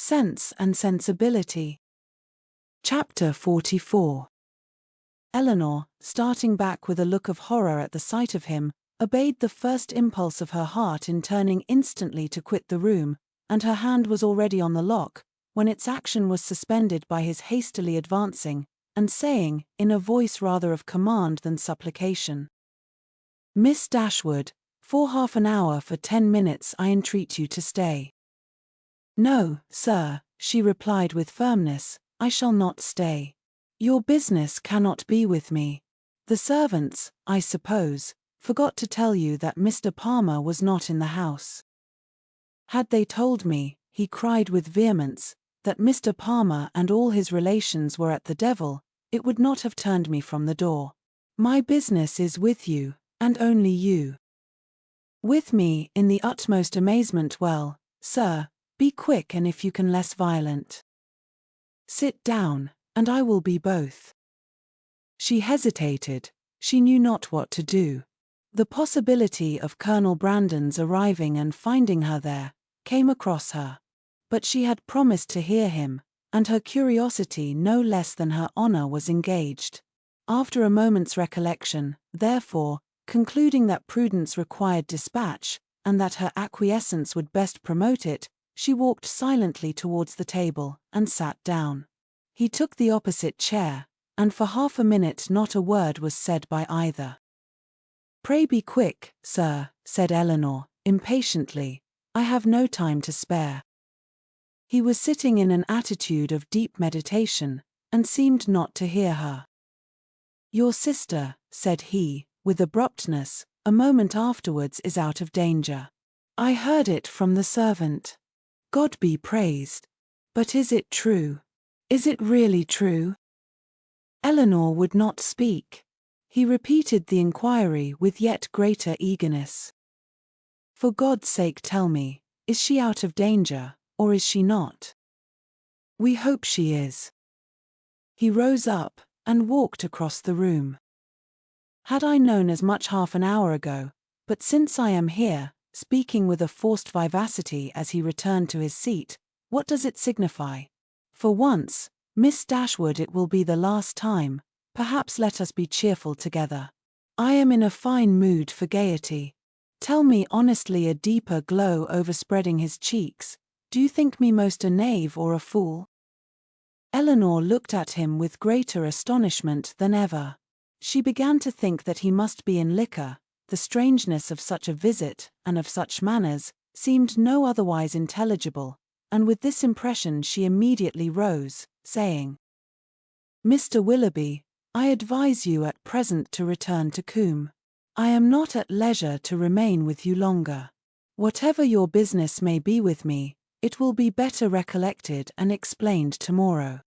Sense and Sensibility Chapter 44. Eleanor, starting back with a look of horror at the sight of him, obeyed the first impulse of her heart in turning instantly to quit the room, and her hand was already on the lock, when its action was suspended by his hastily advancing, and saying, in a voice rather of command than supplication, "Miss Dashwood, for half an hour, for 10 minutes I entreat you to stay." "No, sir," she replied with firmness, "I shall not stay. Your business cannot be with me. The servants, I suppose, forgot to tell you that Mr. Palmer was not in the house." "Had they told me," he cried with vehemence, "that Mr. Palmer and all his relations were at the devil, it would not have turned me from the door. My business is with you, and only you." "With me, in the utmost amazement. Well, sir, be quick, and if you can less violent. Sit down, and I will be both." She hesitated. She knew not what to do. The possibility of Colonel Brandon's arriving and finding her there came across her. But she had promised to hear him, and her curiosity no less than her honor was engaged. After a moment's recollection, therefore, concluding that prudence required dispatch, and that her acquiescence would best promote it, she walked silently towards the table, and sat down. He took the opposite chair, and for half a minute not a word was said by either. "Pray be quick, sir," said Eleanor, impatiently. "I have no time to spare." He was sitting in an attitude of deep meditation, and seemed not to hear her. "Your sister," said he, with abruptness, a moment afterwards, "is out of danger. I heard it from the servant. God be praised. But is it true? Is it really true?" Eleanor would not speak. He repeated the inquiry with yet greater eagerness. "For God's sake tell me, is she out of danger, or is she not? We hope she is." He rose up, and walked across the room. "Had I known as much half an hour ago, but since I am here," speaking with a forced vivacity as he returned to his seat, "what does it signify? For once, Miss Dashwood, it will be the last time. Perhaps let us be cheerful together. I am in a fine mood for gaiety. Tell me honestly," a deeper glow overspreading his cheeks, "do you think me most a knave or a fool?" Eleanor looked at him with greater astonishment than ever. She began to think that he must be in liquor. The strangeness of such a visit, and of such manners, seemed no otherwise intelligible, and with this impression she immediately rose, saying, "Mr. Willoughby, I advise you at present to return to Combe. I am not at leisure to remain with you longer. Whatever your business may be with me, it will be better recollected and explained tomorrow."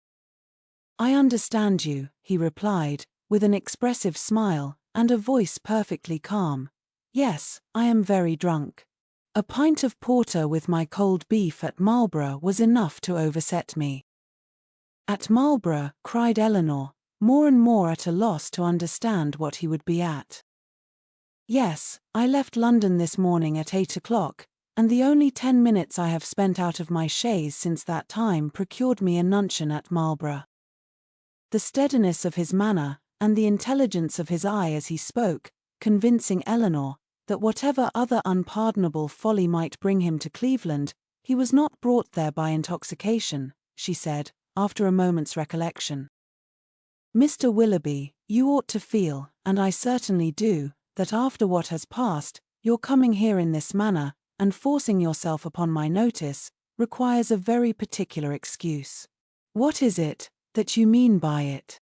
"I understand you," he replied, with an expressive smile, and a voice perfectly calm. "Yes, I am very drunk. A pint of porter with my cold beef at Marlborough was enough to overset me." "At Marlborough?" cried Eleanor, more and more at a loss to understand what he would be at. "Yes, I left London this morning at 8 o'clock, and the only 10 minutes I have spent out of my chaise since that time procured me a nuncheon at Marlborough." The steadiness of his manner, and the intelligence of his eye as he spoke, convincing Eleanor that whatever other unpardonable folly might bring him to Cleveland, he was not brought there by intoxication, she said, after a moment's recollection. "Mr. Willoughby, you ought to feel, and I certainly do, that after what has passed, your coming here in this manner, and forcing yourself upon my notice, requires a very particular excuse." "What is it that you mean by it?"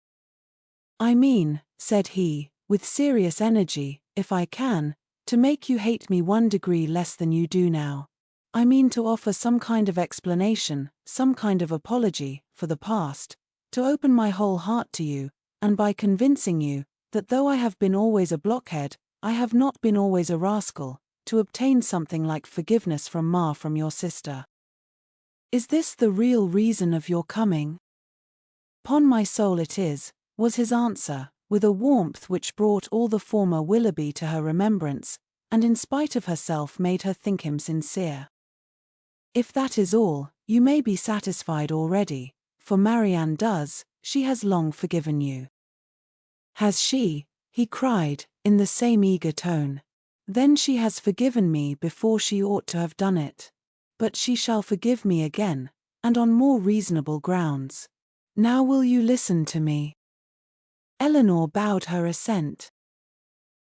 "I mean," said he, with serious energy, "if I can, to make you hate me 1 degree less than you do now. I mean to offer some kind of explanation, some kind of apology, for the past, to open my whole heart to you, and by convincing you that though I have been always a blockhead, I have not been always a rascal, to obtain something like forgiveness from your sister." "Is this the real reason of your coming?" "'Pon my soul it is," was his answer, with a warmth which brought all the former Willoughby to her remembrance, and in spite of herself made her think him sincere. "If that is all, You may be satisfied already, for Marianne does, she has long forgiven you. Has she? He cried, in the same eager tone. Then she has forgiven me before she ought to have done it. But she shall forgive me again, and on more reasonable grounds. Now will you listen to me? Eleanor bowed her assent.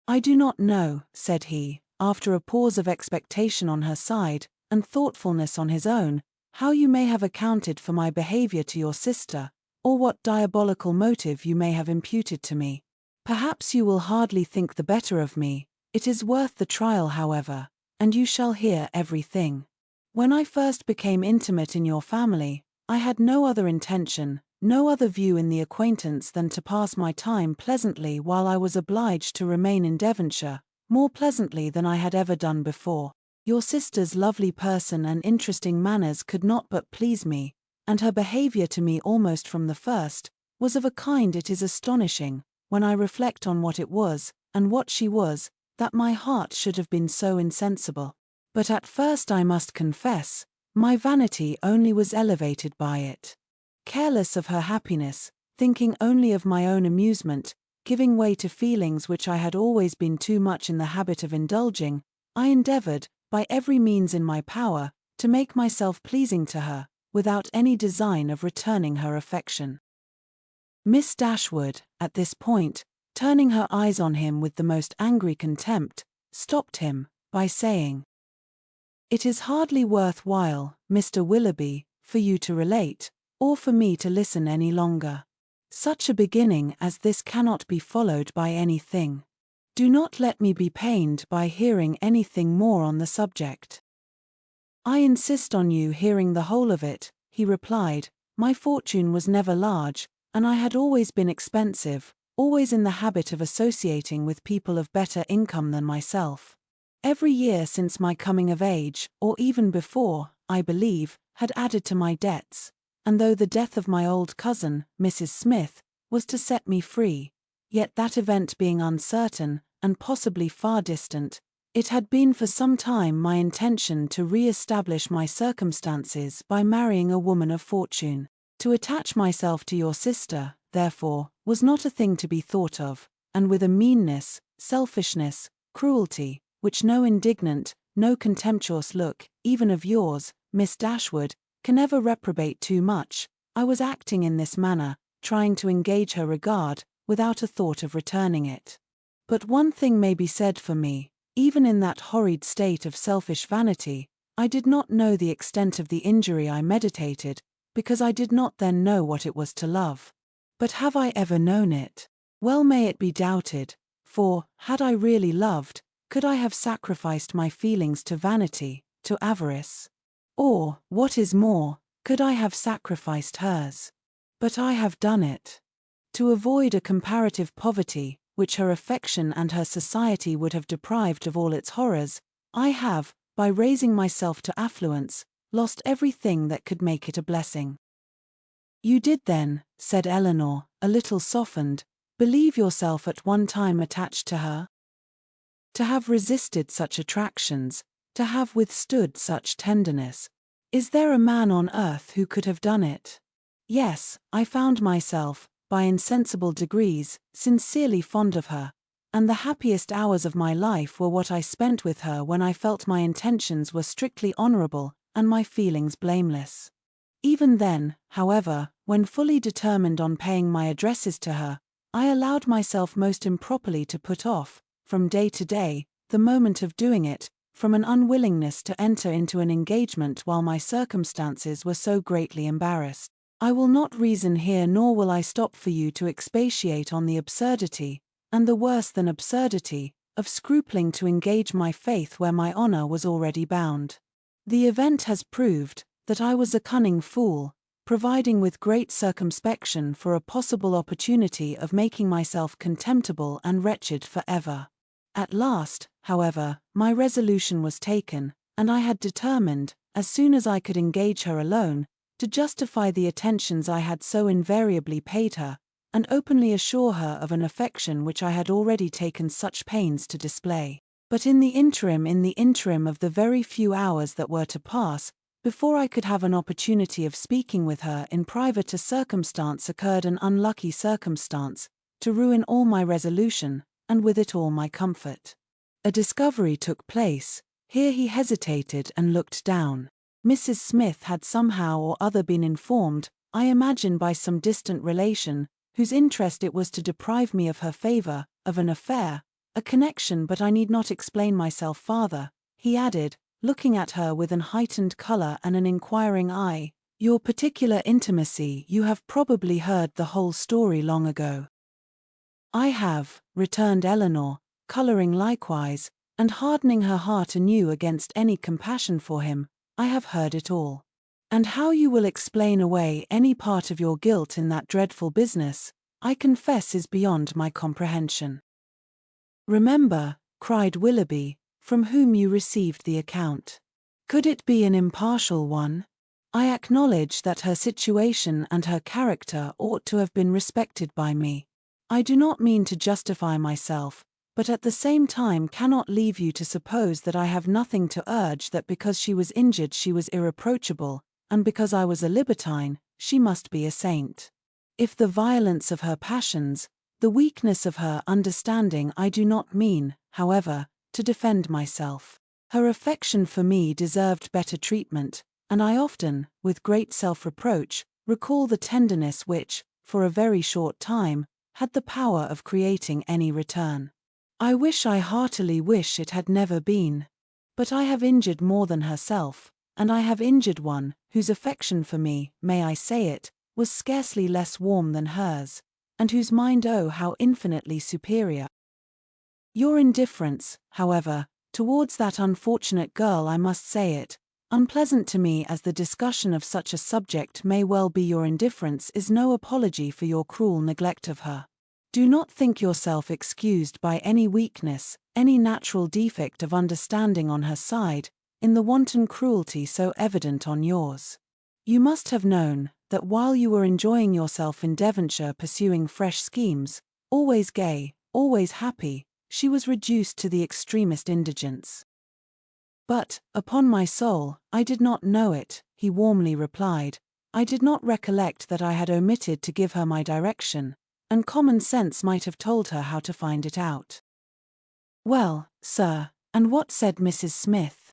I do not know, said he, after a pause of expectation on her side, and thoughtfulness on his own, how you may have accounted for my behavior to your sister, or what diabolical motive you may have imputed to me. Perhaps you will hardly think the better of me. It is worth the trial, however, and you shall hear everything. When I first became intimate in your family, I had no other intention, no other view in the acquaintance than to pass my time pleasantly while I was obliged to remain in Devonshire, more pleasantly than I had ever done before. Your sister's lovely person and interesting manners could not but please me, and her behaviour to me almost from the first was of a kind it is astonishing, when I reflect on what it was, and what she was, that my heart should have been so insensible. But at first I must confess, my vanity only was elevated by it. Careless of her happiness, thinking only of my own amusement, giving way to feelings which I had always been too much in the habit of indulging, I endeavoured, by every means in my power, to make myself pleasing to her, without any design of returning her affection. Miss Dashwood, at this point, turning her eyes on him with the most angry contempt, stopped him, by saying, It is hardly worth while, Mr. Willoughby, for you to relate, or for me to listen any longer. Such a beginning as this cannot be followed by anything. Do not let me be pained by hearing anything more on the subject. I insist on you hearing the whole of it, he replied. My fortune was never large, and I had always been expensive, always in the habit of associating with people of better income than myself. Every year since my coming of age, or even before, I believe, had added to my debts, and though the death of my old cousin, Mrs. Smith, was to set me free, yet that event being uncertain, and possibly far distant, it had been for some time my intention to re-establish my circumstances by marrying a woman of fortune. To attach myself to your sister, therefore, was not a thing to be thought of, and with a meanness, selfishness, cruelty, which no indignant, no contemptuous look, even of yours, Miss Dashwood, can ever reprobate too much, I was acting in this manner, trying to engage her regard, without a thought of returning it. But one thing may be said for me, even in that horrid state of selfish vanity, I did not know the extent of the injury I meditated, because I did not then know what it was to love. But have I ever known it? Well may it be doubted, for, had I really loved, could I have sacrificed my feelings to vanity, to avarice? Or, what is more, could I have sacrificed hers? But I have done it. To avoid a comparative poverty, which her affection and her society would have deprived of all its horrors, I have, by raising myself to affluence, lost everything that could make it a blessing. You did then, said Eleanor, a little softened, believe yourself at one time attached to her? To have resisted such attractions, to have withstood such tenderness, is there a man on earth who could have done it? Yes, I found myself, by insensible degrees, sincerely fond of her, and the happiest hours of my life were what I spent with her when I felt my intentions were strictly honourable, and my feelings blameless. Even then, however, when fully determined on paying my addresses to her, I allowed myself most improperly to put off, from day to day, the moment of doing it, from an unwillingness to enter into an engagement while my circumstances were so greatly embarrassed. I will not reason here, nor will I stop for you to expatiate on the absurdity, and the worse than absurdity, of scrupling to engage my faith where my honour was already bound. The event has proved that I was a cunning fool, providing with great circumspection for a possible opportunity of making myself contemptible and wretched for ever. At last, however, my resolution was taken, and I had determined, as soon as I could engage her alone, to justify the attentions I had so invariably paid her, and openly assure her of an affection which I had already taken such pains to display. But in the interim of the very few hours that were to pass, Before I could have an opportunity of speaking with her in private, a circumstance occurred, an unlucky circumstance, to ruin all my resolution, and with it all my comfort. A discovery took place." Here he hesitated and looked down. Mrs. Smith had somehow or other been informed, I imagine by some distant relation, whose interest it was to deprive me of her favor, of an affair, a connection, but I need not explain myself farther, he added, looking at her with an heightened color and an inquiring eye. "Your particular intimacy, you have probably heard the whole story long ago." "I have," returned Eleanor, coloring likewise, and hardening her heart anew against any compassion for him. "I have heard it all. And how you will explain away any part of your guilt in that dreadful business, I confess is beyond my comprehension." "Remember," cried Willoughby, "from whom you received the account. Could it be an impartial one? I acknowledge that her situation and her character ought to have been respected by me. I do not mean to justify myself, but at the same time cannot leave you to suppose that I have nothing to urge, that because she was injured she was irreproachable, and because I was a libertine, she must be a saint. If the violence of her passions, the weakness of her understanding, I do not mean, however, to defend myself. Her affection for me deserved better treatment, and I often, with great self-reproach, recall the tenderness which, for a very short time, had the power of creating any return. I heartily wish it had never been. But I have injured more than herself, and I have injured one, whose affection for me, may I say it, was scarcely less warm than hers, and whose mind, oh, how infinitely superior. Your indifference, however, towards that unfortunate girl, I must say it, unpleasant to me as the discussion of such a subject may well be, your indifference is no apology for your cruel neglect of her. Do not think yourself excused by any weakness, any natural defect of understanding on her side, in the wanton cruelty so evident on yours. You must have known that while you were enjoying yourself in Devonshire, pursuing fresh schemes, always gay, always happy, she was reduced to the extremest indigence." "But, upon my soul, I did not know it," he warmly replied. "I did not recollect that I had omitted to give her my direction, and common sense might have told her how to find it out." "Well, sir, and what said Mrs. Smith?"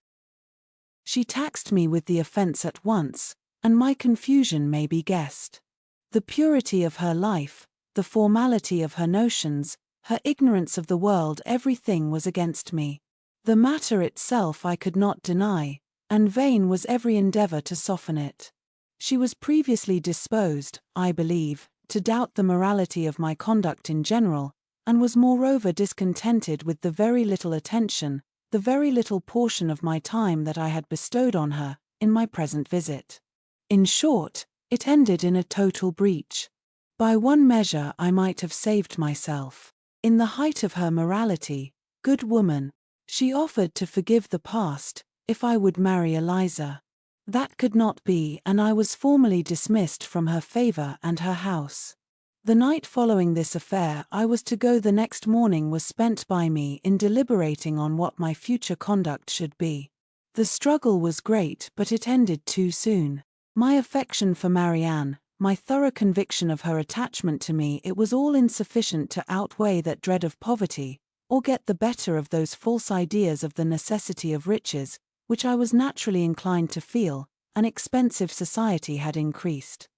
"She taxed me with the offense at once, and my confusion may be guessed. The purity of her life, the formality of her notions, her ignorance of the world, everything was against me. The matter itself I could not deny, and vain was every endeavor to soften it. She was previously disposed, I believe, to doubt the morality of my conduct in general, and was moreover discontented with the very little attention, the very little portion of my time that I had bestowed on her, in my present visit. In short, it ended in a total breach. By one measure I might have saved myself. In the height of her morality, good woman, she offered to forgive the past, if I would marry Eliza. That could not be, and I was formally dismissed from her favor and her house. The night following this affair I was to go, the next morning was spent by me in deliberating on what my future conduct should be. The struggle was great, but it ended too soon. My affection for Marianne, my thorough conviction of her attachment to me, it was all insufficient to outweigh that dread of poverty, or get the better of those false ideas of the necessity of riches, which I was naturally inclined to feel. An expensive society had increased.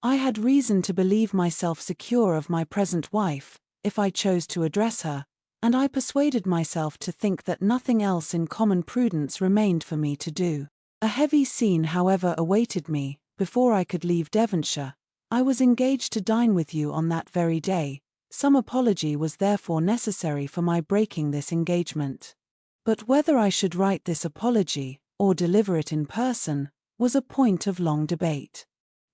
I had reason to believe myself secure of my present wife, if I chose to address her, and I persuaded myself to think that nothing else in common prudence remained for me to do. A heavy scene, however, awaited me. Before I could leave Devonshire, I was engaged to dine with you on that very day. Some apology was therefore necessary for my breaking this engagement. But whether I should write this apology, or deliver it in person, was a point of long debate.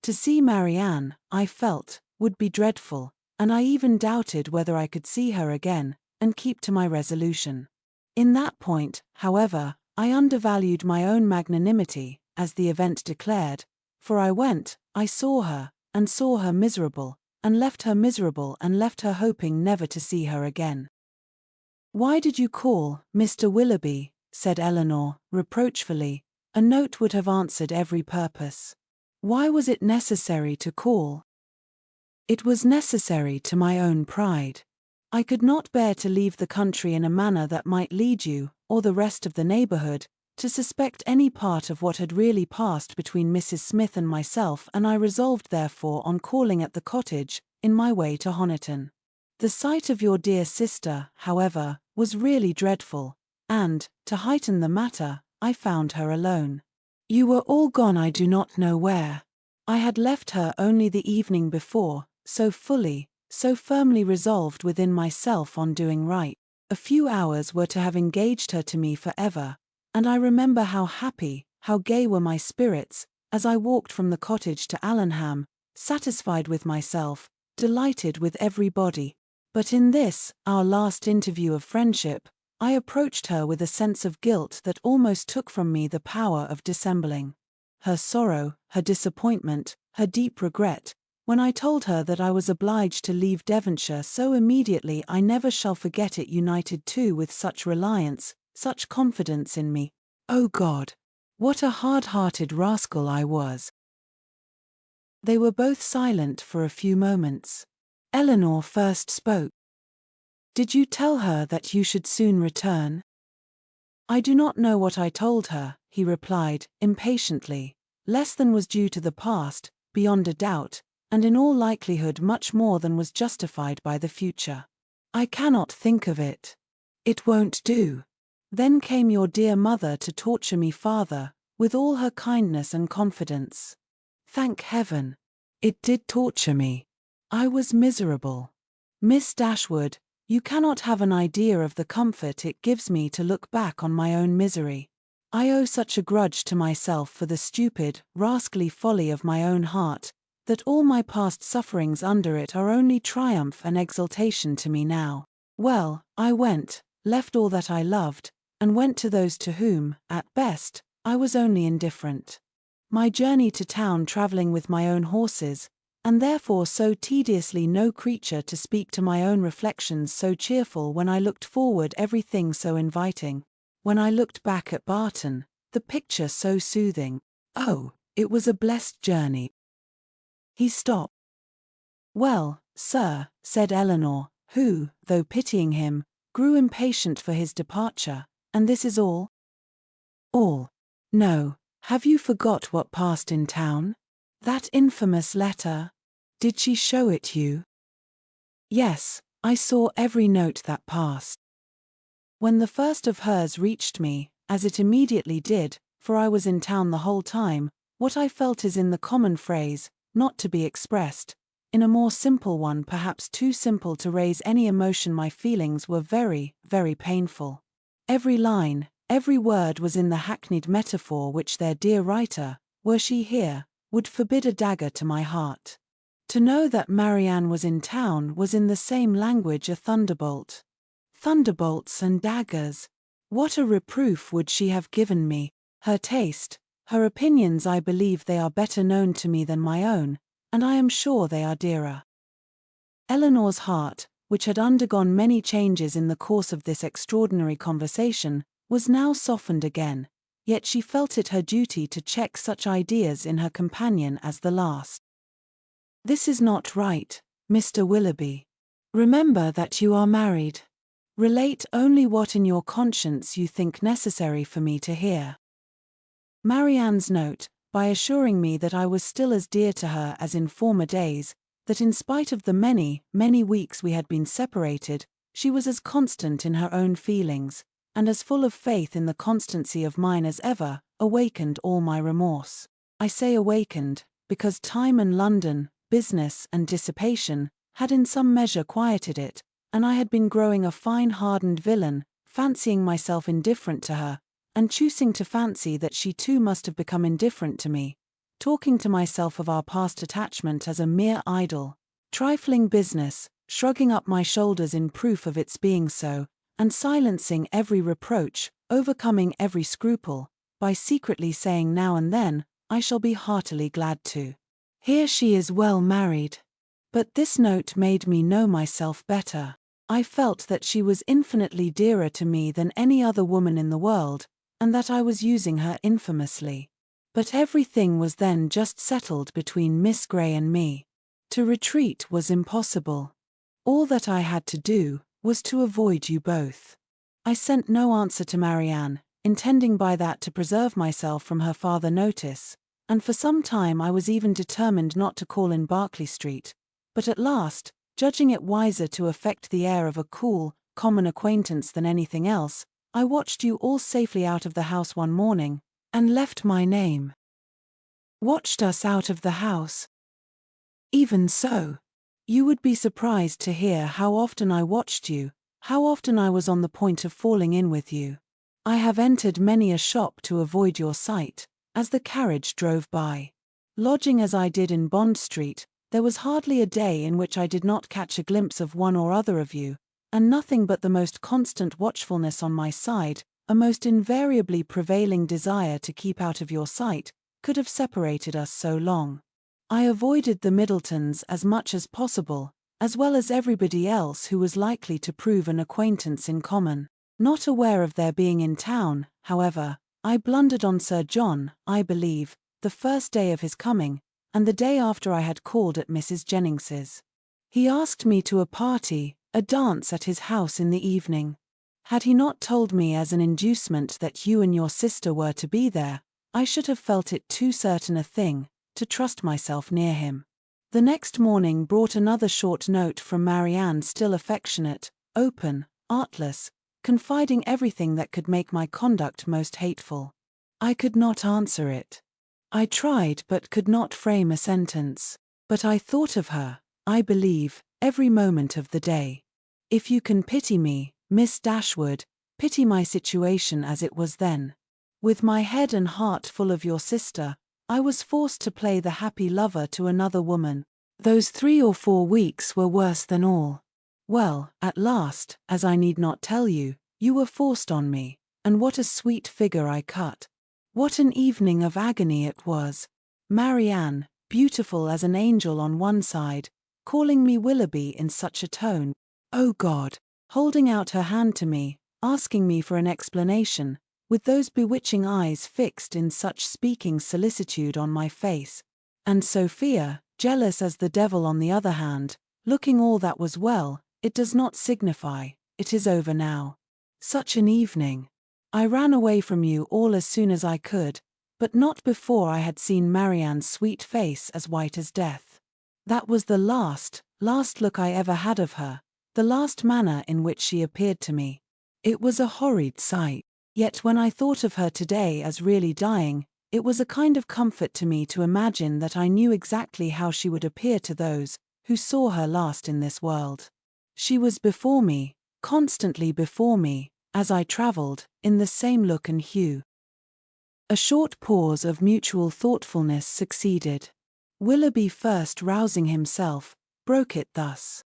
To see Marianne, I felt, would be dreadful, and I even doubted whether I could see her again, and keep to my resolution. In that point, however, I undervalued my own magnanimity, as the event declared, for I went, I saw her miserable, and left her miserable, and left her hoping never to see her again. "Why did you call, Mr. Willoughby?" said Eleanor, reproachfully. A note would have answered every purpose. Why was it necessary to call? It was necessary to my own pride. I could not bear to leave the country in a manner that might lead you, or the rest of the neighborhood, to suspect any part of what had really passed between Mrs. Smith and myself, and I resolved therefore on calling at the cottage, in my way to Honiton. The sight of your dear sister, however, was really dreadful, and, to heighten the matter, I found her alone. You were all gone I do not know where. I had left her only the evening before, so fully, so firmly resolved within myself on doing right. A few hours were to have engaged her to me forever, and I remember how happy, how gay were my spirits, as I walked from the cottage to Allenham, satisfied with myself, delighted with everybody. But in this, our last interview of friendship, I approached her with a sense of guilt that almost took from me the power of dissembling. Her sorrow, her disappointment, her deep regret, when I told her that I was obliged to leave Devonshire so immediately, I never shall forget it, united too with such reliance, such confidence in me. Oh God! What a hard-hearted rascal I was! They were both silent for a few moments. Eleanor first spoke. Did you tell her that you should soon return? I do not know what I told her, he replied, impatiently. Less than was due to the past, beyond a doubt, and in all likelihood much more than was justified by the future. I cannot think of it. It won't do. Then came your dear mother to torture me farther, with all her kindness and confidence. Thank heaven! It did torture me. I was miserable. Miss Dashwood, you cannot have an idea of the comfort it gives me to look back on my own misery. I owe such a grudge to myself for the stupid, rascally folly of my own heart, that all my past sufferings under it are only triumph and exultation to me now. Well, I went, left all that I loved, and went to those to whom, at best, I was only indifferent. My journey to town travelling with my own horses, and therefore so tediously no creature to speak to my own reflections so cheerful when I looked forward everything so inviting, when I looked back at Barton, the picture so soothing. Oh, it was a blessed journey. He stopped. Well, sir, said Eleanor, who, though pitying him, grew impatient for his departure, and this is all? All. No, have you forgot what passed in town? That infamous letter? Did she show it you? Yes, I saw every note that passed. When the first of hers reached me, as it immediately did, for I was in town the whole time, what I felt is in the common phrase, not to be expressed, in a more simple one perhaps too simple to raise any emotion. My feelings were very, very painful. Every line, every word was in the hackneyed metaphor which their dear writer, were she here, would forbid a dagger to my heart. To know that Marianne was in town was in the same language a thunderbolt. Thunderbolts and daggers! What a reproof would she have given me! Her taste, her opinions, I believe they are better known to me than my own, and I am sure they are dearer. Eleanor's heart, which had undergone many changes in the course of this extraordinary conversation, was now softened again, yet she felt it her duty to check such ideas in her companion as the last. This is not right, Mr. Willoughby. Remember that you are married. Relate only what in your conscience you think necessary for me to hear. Marianne's note, by assuring me that I was still as dear to her as in former days, that in spite of the many, many weeks we had been separated, she was as constant in her own feelings, and as full of faith in the constancy of mine as ever, awakened all my remorse. I say awakened, because time and London, business and dissipation, had in some measure quieted it, and I had been growing a fine hardened villain, fancying myself indifferent to her, and choosing to fancy that she too must have become indifferent to me, talking to myself of our past attachment as a mere idle, trifling business, shrugging up my shoulders in proof of its being so, and silencing every reproach, overcoming every scruple, by secretly saying now and then, I shall be heartily glad to. Here she is well married. But this note made me know myself better. I felt that she was infinitely dearer to me than any other woman in the world, and that I was using her infamously. But everything was then just settled between Miss Grey and me. To retreat was impossible. All that I had to do was to avoid you both. I sent no answer to Marianne, intending by that to preserve myself from her farther notice, and for some time I was even determined not to call in Berkeley Street, but at last, judging it wiser to affect the air of a cool, common acquaintance than anything else, I watched you all safely out of the house one morning, and left my name. Watched us out of the house. Even so, you would be surprised to hear how often I watched you, how often I was on the point of falling in with you. I have entered many a shop to avoid your sight, as the carriage drove by. Lodging as I did in Bond Street, there was hardly a day in which I did not catch a glimpse of one or other of you, and nothing but the most constant watchfulness on my side, a most invariably prevailing desire to keep out of your sight, could have separated us so long. I avoided the Middletons as much as possible, as well as everybody else who was likely to prove an acquaintance in common. Not aware of their being in town, however, I blundered on Sir John, I believe, the first day of his coming, and the day after I had called at Mrs. Jennings's. He asked me to a party, a dance at his house in the evening. Had he not told me as an inducement that you and your sister were to be there, I should have felt it too certain a thing to trust myself near him. The next morning brought another short note from Marianne, still affectionate, open, artless, confiding everything that could make my conduct most hateful. I could not answer it. I tried but could not frame a sentence. But I thought of her, I believe, every moment of the day. If you can pity me, Miss Dashwood, pity my situation as it was then. With my head and heart full of your sister, I was forced to play the happy lover to another woman. Those 3 or 4 weeks were worse than all. Well, at last, as I need not tell you, you were forced on me, and what a sweet figure I cut. What an evening of agony it was. Marianne, beautiful as an angel on one side, calling me Willoughby in such a tone, oh God, holding out her hand to me, asking me for an explanation, with those bewitching eyes fixed in such speaking solicitude on my face. And Sophia, jealous as the devil on the other hand, looking all that was well, it does not signify, it is over now. Such an evening. I ran away from you all as soon as I could, but not before I had seen Marianne's sweet face as white as death. That was the last look I ever had of her, the last manner in which she appeared to me. It was a horrid sight. Yet when I thought of her today as really dying, it was a kind of comfort to me to imagine that I knew exactly how she would appear to those who saw her last in this world. She was before me, constantly before me, as I travelled, in the same look and hue. A short pause of mutual thoughtfulness succeeded. Willoughby, first rousing himself, broke it thus.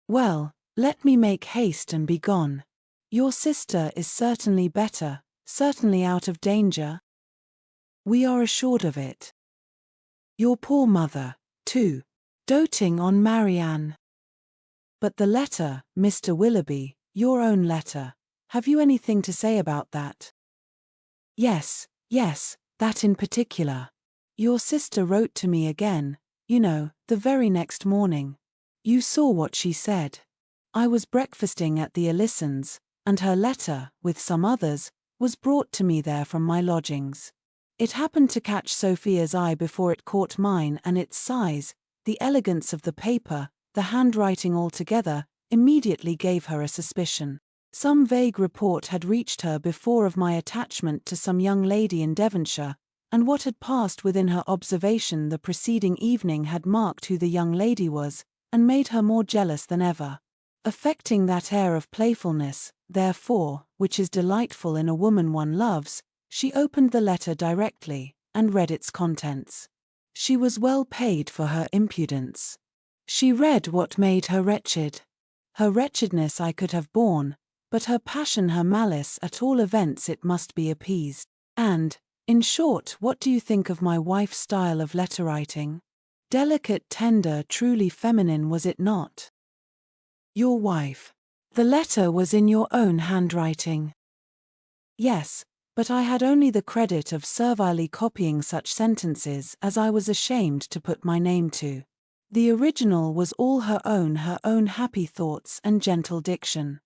Well, let me make haste and be gone. Your sister is certainly better, certainly out of danger. We are assured of it. Your poor mother, too, doting on Marianne. But the letter, Mr. Willoughby, your own letter, have you anything to say about that? Yes, that in particular. Your sister wrote to me again, you know, the very next morning. You saw what she said. I was breakfasting at the Allisons, and her letter, with some others, was brought to me there from my lodgings. It happened to catch Sophia's eye before it caught mine, and its size, the elegance of the paper, the handwriting altogether, immediately gave her a suspicion. Some vague report had reached her before of my attachment to some young lady in Devonshire, and what had passed within her observation the preceding evening had marked who the young lady was, and made her more jealous than ever. Affecting that air of playfulness, therefore, which is delightful in a woman one loves, she opened the letter directly, and read its contents. She was well paid for her impudence. She read what made her wretched. Her wretchedness I could have borne, but her passion, her malice, at all events it must be appeased. And, in short, what do you think of my wife's style of letter-writing? Delicate, tender, truly feminine, was it not? Your wife. The letter was in your own handwriting. Yes, But I had only the credit of servilely copying such sentences as I was ashamed to put my name to. The original was all her own happy thoughts and gentle diction.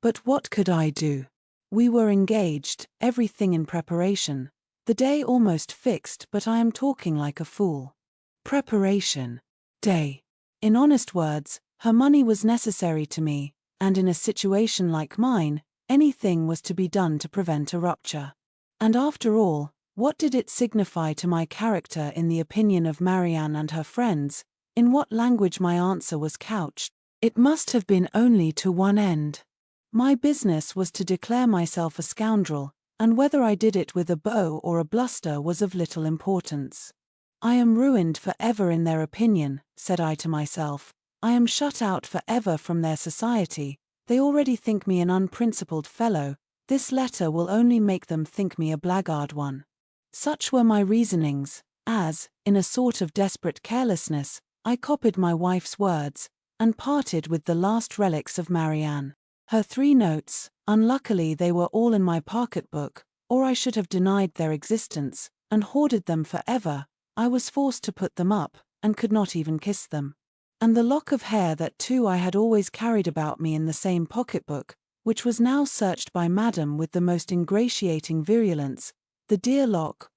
But what could I do? We were engaged, everything in preparation, the day almost fixed, but I am talking like a fool. Preparation. Day. In honest words, her money was necessary to me, and in a situation like mine, anything was to be done to prevent a rupture. And after all, what did it signify to my character in the opinion of Marianne and her friends, in what language my answer was couched? It must have been only to one end. My business was to declare myself a scoundrel, and whether I did it with a bow or a bluster was of little importance. I am ruined for ever in their opinion, said I to myself. I am shut out for ever from their society. They already think me an unprincipled fellow. This letter will only make them think me a blackguard one. Such were my reasonings, as, in a sort of desperate carelessness, I copied my wife's words, and parted with the last relics of Marianne. Her 3 notes, unluckily they were all in my pocket-book, or I should have denied their existence, and hoarded them forever. I was forced to put them up, and could not even kiss them. And the lock of hair that too I had always carried about me in the same pocket-book, which was now searched by Madame with the most ingratiating virulence, the dear lock,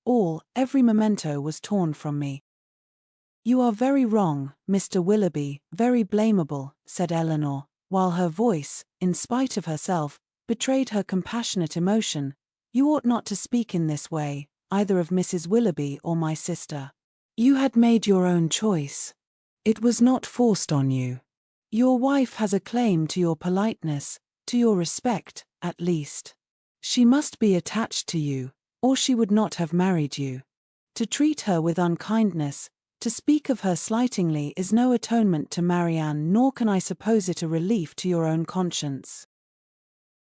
every memento was torn from me. You are very wrong, Mr. Willoughby, very blamable, said Eleanor, while her voice, in spite of herself, betrayed her compassionate emotion. You ought not to speak in this way, either of Mrs. Willoughby or my sister. You had made your own choice. It was not forced on you. Your wife has a claim to your politeness, to your respect, at least. She must be attached to you, or she would not have married you. To treat her with unkindness, to speak of her slightingly is no atonement to Marianne, nor can I suppose it a relief to your own conscience.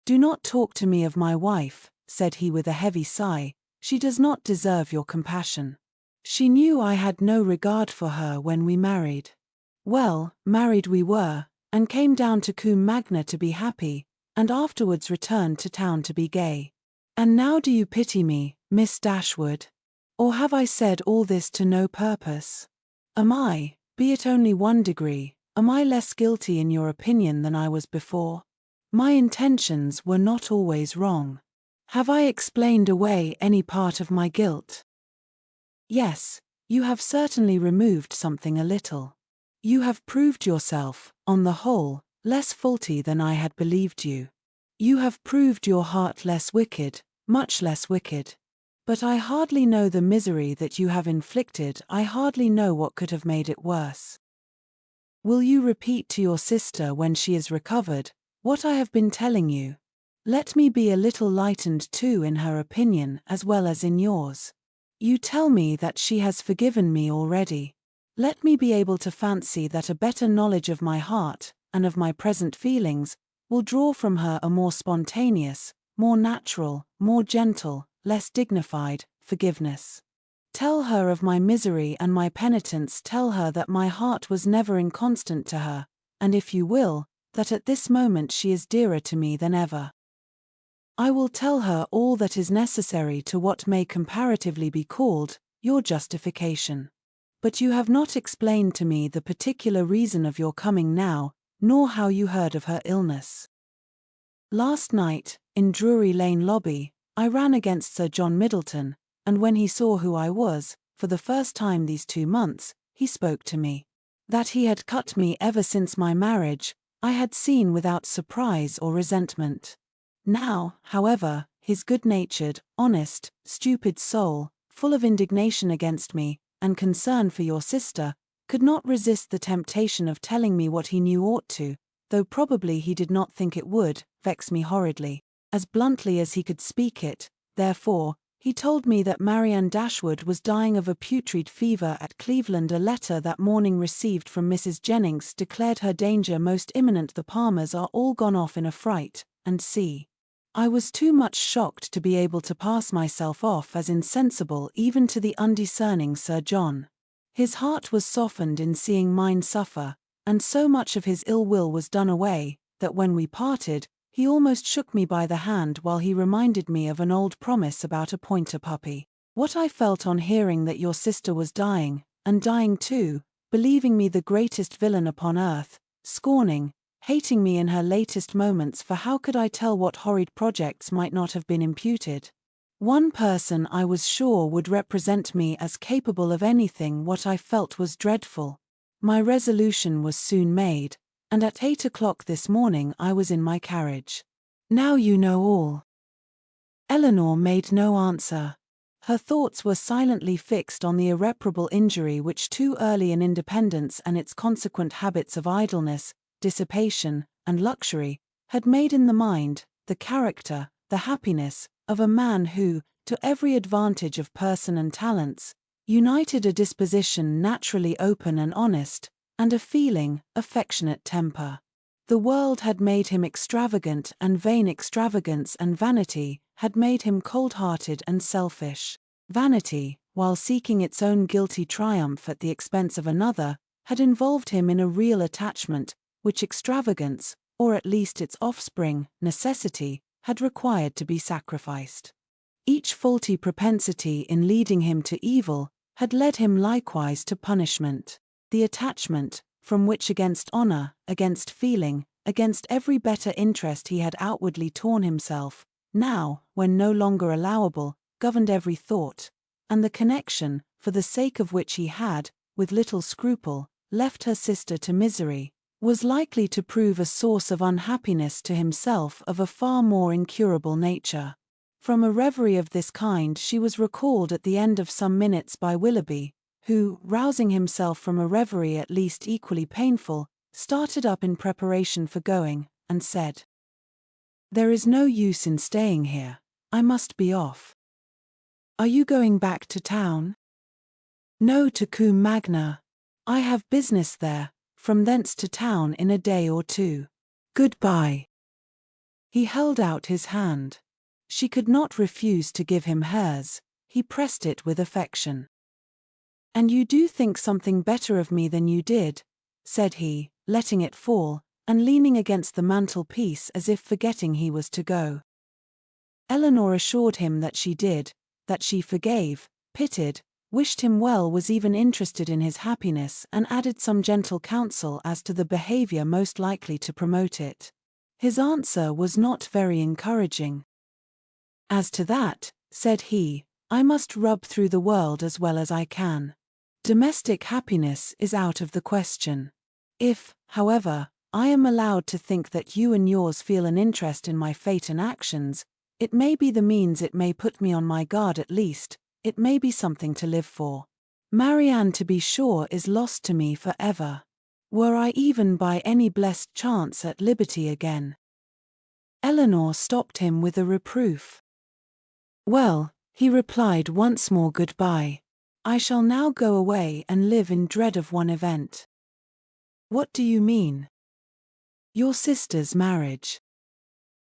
Do not talk to me of my wife, said he with a heavy sigh. She does not deserve your compassion. She knew I had no regard for her when we married. Well, married we were, and came down to Combe Magna to be happy, and afterwards returned to town to be gay. And now do you pity me, Miss Dashwood? Or have I said all this to no purpose? Am I, be it only 1 degree, am I less guilty in your opinion than I was before? My intentions were not always wrong. Have I explained away any part of my guilt? Yes, you have certainly removed something a little. You have proved yourself, on the whole, less faulty than I had believed you. You have proved your heart less wicked, much less wicked. But I hardly know the misery that you have inflicted, I hardly know what could have made it worse. Will you repeat to your sister when she is recovered, what I have been telling you? Let me be a little lightened too in her opinion as well as in yours. You tell me that she has forgiven me already. Let me be able to fancy that a better knowledge of my heart, and of my present feelings, will draw from her a more spontaneous, more natural, more gentle, less dignified, forgiveness. Tell her of my misery and my penitence, tell her that my heart was never inconstant to her, and if you will, that at this moment she is dearer to me than ever. I will tell her all that is necessary to what may comparatively be called your justification. But you have not explained to me the particular reason of your coming now, nor how you heard of her illness. Last night, in Drury Lane lobby, I ran against Sir John Middleton, and when he saw who I was, for the first time these 2 months, he spoke to me. That he had cut me ever since my marriage, I had seen without surprise or resentment. Now, however, his good-natured, honest, stupid soul, full of indignation against me, and concern for your sister, could not resist the temptation of telling me what he knew ought to, though probably he did not think it would, vex me horridly. As bluntly as he could speak it, therefore, he told me that Marianne Dashwood was dying of a putrid fever at Cleveland. A letter that morning received from Mrs. Jennings declared her danger most imminent. The Palmers are all gone off in a fright, and see. I was too much shocked to be able to pass myself off as insensible even to the undiscerning Sir John. His heart was softened in seeing mine suffer, and so much of his ill will was done away, that when we parted, He almost shook me by the hand while he reminded me of an old promise about a pointer puppy. What I felt on hearing that your sister was dying, and dying too, believing me the greatest villain upon earth, scorning, hating me in her latest moments, for how could I tell what horrid projects might not have been imputed? One person I was sure would represent me as capable of anything. What I felt was dreadful. My resolution was soon made, and at 8 o'clock this morning I was in my carriage. Now you know all. Eleanor made no answer. Her thoughts were silently fixed on the irreparable injury which too early an independence and its consequent habits of idleness, dissipation, and luxury had made in the mind, the character, the happiness, of a man who, to every advantage of person and talents, united a disposition naturally open and honest, and a feeling, affectionate temper. The world had made him extravagant and vain. Extravagance and vanity had made him cold-hearted and selfish. Vanity, while seeking its own guilty triumph at the expense of another, had involved him in a real attachment, which extravagance, or at least its offspring, necessity, had required to be sacrificed. Each faulty propensity in leading him to evil had led him likewise to punishment. The attachment, from which against honor, against feeling, against every better interest he had outwardly torn himself, now, when no longer allowable, governed every thought, and the connection, for the sake of which he had, with little scruple, left her sister to misery, was likely to prove a source of unhappiness to himself of a far more incurable nature. From a reverie of this kind she was recalled at the end of some minutes by Willoughby, who, rousing himself from a reverie at least equally painful, started up in preparation for going, and said, "There is no use in staying here. I must be off." "Are you going back to town?" "No, to Combe Magna. I have business there, from thence to town in a day or two. Goodbye." He held out his hand. She could not refuse to give him hers. He pressed it with affection. "And you do think something better of me than you did," said he, letting it fall, and leaning against the mantelpiece as if forgetting he was to go. Eleanor assured him that she did, that she forgave, pitied, wished him well, was even interested in his happiness, and added some gentle counsel as to the behavior most likely to promote it. His answer was not very encouraging. "As to that," said he, "I must rub through the world as well as I can. Domestic happiness is out of the question. If, however, I am allowed to think that you and yours feel an interest in my fate and actions, it may be the means, it may put me on my guard at least, it may be something to live for. Marianne, to be sure, is lost to me for ever. Were I even by any blessed chance at liberty again—" Eleanor stopped him with a reproof. "Well," he replied once more, "goodbye. I shall now go away and live in dread of one event." "What do you mean?" "Your sister's marriage."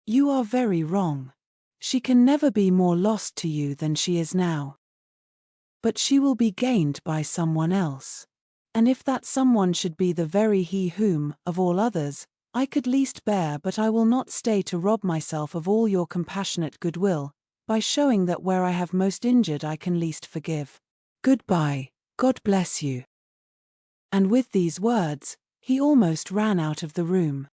"You are very wrong. She can never be more lost to you than she is now. But she will be gained by someone else. And if that someone should be the very he whom, of all others, I could least bear, but I will not stay to rob myself of all your compassionate goodwill, by showing that where I have most injured I can least forgive. Goodbye, God bless you." And with these words, he almost ran out of the room.